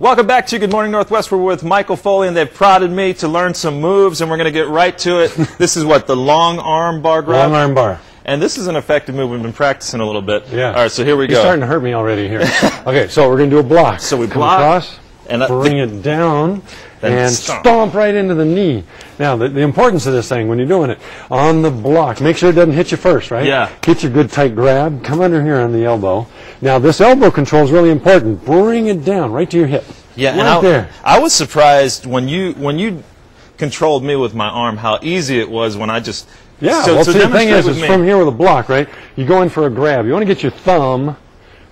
Welcome back to Good Morning Northwest. We're with Michael Foley, and they've prodded me to learn some moves, and we're going to get right to it. This is what, the long arm bar grab? Long arm bar. And this is an effective move. We've been practicing a little bit. Yeah. All right, so here we go. You're starting to hurt me already here. Okay, so we're going to do a block. So we come block, across, and bring it down, and stomp right into the knee. Now, the importance of this thing, when you're doing it, on the block, make sure it doesn't hit you first, right? Yeah. Get your good tight grab. Come under here on the elbow. Now, this elbow control is really important. Bring it down right to your hip. Yeah, right and I was surprised when you controlled me with my arm how easy it was when I just well, see, the thing is from here with a block, right? You go in for a grab. You want to get your thumb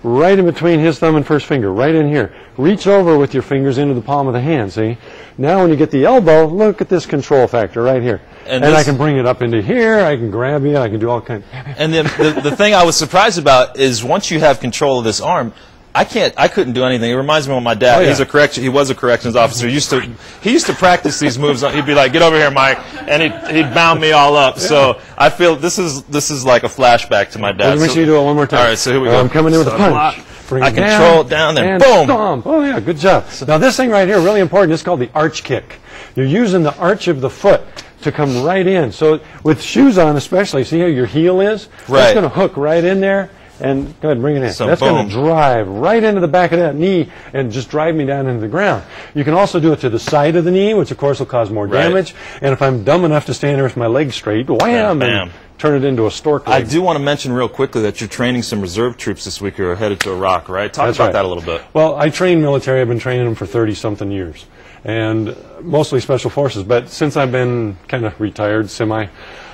right in between his thumb and first finger, right in here. Reach over with your fingers into the palm of the hand, see? Now when you get the elbow, look at this control factor right here. And I can bring it up into here, I can grab you, I can do all kinds. And the thing I was surprised about is once you have control of this arm, I couldn't do anything. It reminds me of my dad. He was a corrections officer. He used to practice these moves. He'd be like, "Get over here, Mike," and he'd bound me all up. Yeah. So I feel this is like a flashback to my dad. Let me see you do it one more time. All right, so here we go. I'm coming in with a punch. I control it down, then boom. Stomp. Oh yeah, good job. Now this thing right here, really important. It's called the arch kick. You're using the arch of the foot to come right in. So with shoes on, especially, see how your heel is? Right. That's going to hook right in there. And go ahead and bring it in. So that's going to drive right into the back of that knee and just drive me down into the ground. You can also do it to the side of the knee, which of course will cause more damage. And if I'm dumb enough to stand there with my legs straight, wham, and turn it into a stork leg. I do want to mention real quickly that you're training some reserve troops this week who are headed to Iraq, right? Talk about that a little bit. Well, I train military. I've been training them for 30-something years, and mostly special forces. But since I've been kind of retired, semi,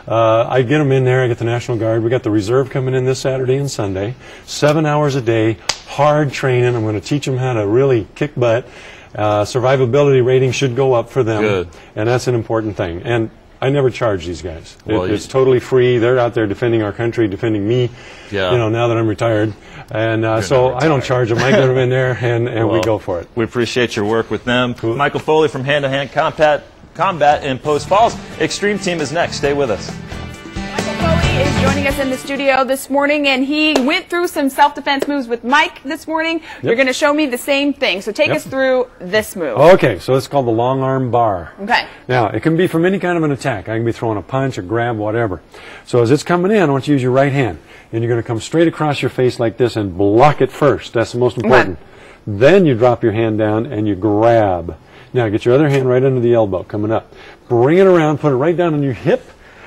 I get them in there. I get the National Guard. We got the reserve coming in this Saturday and Sunday. 7 hours a day, hard training. I'm going to teach them how to really kick butt. Survivability rating should go up for them. Good. And that's an important thing. And I never charge these guys. Well, it's totally free. They're out there defending our country, defending me. Yeah. You know, now that I'm retired. And so I don't charge them. I get them in there, and we go for it. We appreciate your work with them. Cool. Michael Foley from Hand to Hand Combat in Post Falls. Extreme Team is next. Stay with us. Michael Foley is joining us in the studio this morning, and he went through some self-defense moves with Mike this morning. Yep. You're going to show me the same thing. So take us through this move. Okay, so it's called the long arm bar. Okay. Now, it can be from any kind of an attack. I can be throwing a punch, a grab, whatever. So as it's coming in, I want you to use your right hand. And you're going to come straight across your face like this and block it first. That's the most important. Okay. Then you drop your hand down and you grab. Now, get your other hand right under the elbow, coming up. Bring it around, put it right down on your hip,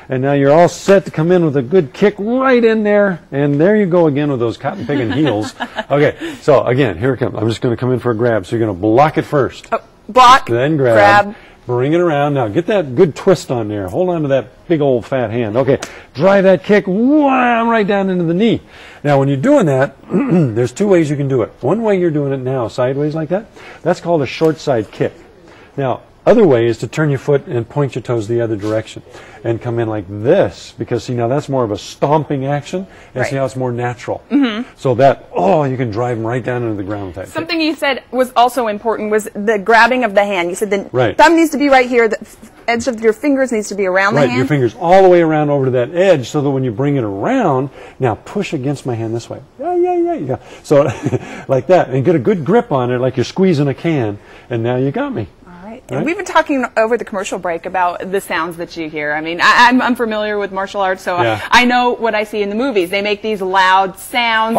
and now you're all set to come in with a good kick right in there, and there you go again with those cotton-picking heels. Okay, so again, here it comes. I'm just going to come in for a grab, so you're going to block it first. Oh, block, then grab. Bring it around. Now, get that good twist on there. Hold on to that big old fat hand. Okay, drive that kick wham, right down into the knee. Now, when you're doing that, there's two ways you can do it. One way you're doing it now, sideways like that. That's called a short side kick. Now, other way is to turn your foot and point your toes the other direction and come in like this, because see, now that's more of a stomping action, and see how it's more natural. So that, you can drive them right down into the ground with that. Something you said was also important was the grabbing of the hand. You said the thumb needs to be right here, the edge of your fingers needs to be around the hand. Your fingers all the way around over to that edge, so that when you bring it around, now push against my hand this way. Yeah. So like that, and get a good grip on it like you're squeezing a can, and now you got me. And we've been talking over the commercial break about the sounds that you hear. I mean, I'm familiar with martial arts, so I know what I see in the movies. They make these loud sounds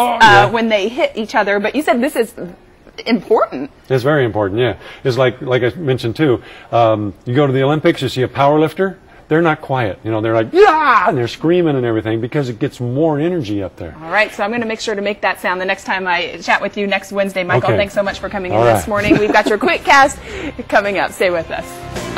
when they hit each other, but you said this is important. It's very important, yeah. It's like I mentioned too, you go to the Olympics, you see a power lifter, they're not quiet. You know, they're like, yeah, and they're screaming and everything because it gets more energy up there. All right, so I'm going to make sure to make that sound the next time I chat with you next Wednesday. Michael, thanks so much for coming in this morning. We've got your quick cast coming up. Stay with us.